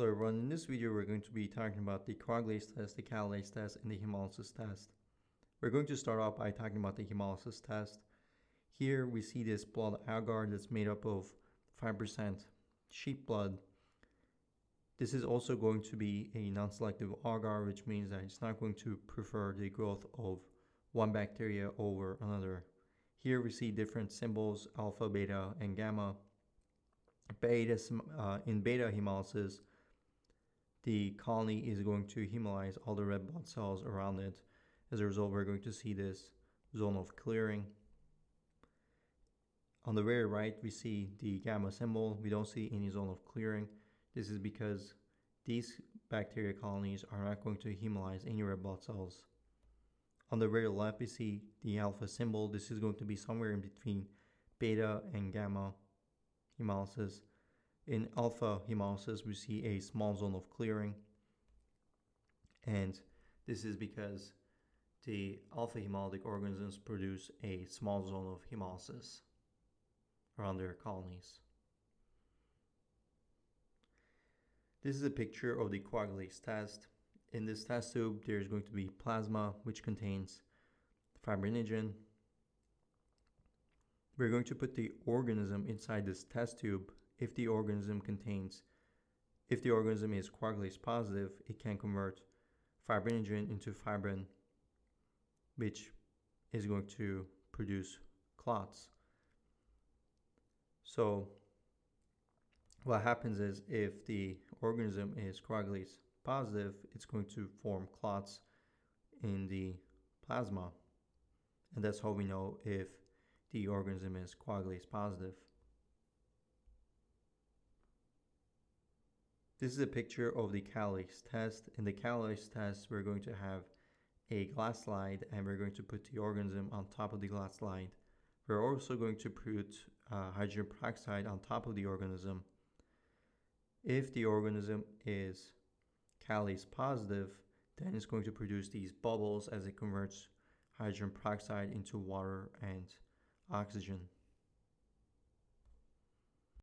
Hello everyone, in this video we're going to be talking about the Coagulase test, the Catalase test, and the Hemolysis test. We're going to start off by talking about the Hemolysis test. Here we see this blood agar that's made up of 5% sheep blood. This is also going to be a non-selective agar, which means that it's not going to prefer the growth of one bacteria over another. Here we see different symbols, alpha, beta, and gamma. In beta hemolysis, the colony is going to hemolyze all the red blood cells around it. As a result, we're going to see this zone of clearing. On the very right, we see the gamma symbol. We don't see any zone of clearing. This is because these bacteria colonies are not going to hemolyze any red blood cells. On the very left, we see the alpha symbol. This is going to be somewhere in between beta and gamma hemolysis. In alpha hemolysis, we see a small zone of clearing, and this is because the alpha hemolytic organisms produce a small zone of hemolysis around their colonies. This is a picture of the Coagulase test. In this test tube, there's going to be plasma, which contains fibrinogen. We're going to put the organism inside this test tube. If the organism is coagulase positive, it can convert fibrinogen into fibrin, which is going to produce clots. So what happens is, if the organism is coagulase positive, it's going to form clots in the plasma. And that's how we know if the organism is coagulase positive. This is a picture of the Catalase test. In the Catalase test, we're going to have a glass slide, and we're going to put the organism on top of the glass slide. We're also going to put hydrogen peroxide on top of the organism. If the organism is Catalase positive, then it's going to produce these bubbles as it converts hydrogen peroxide into water and oxygen.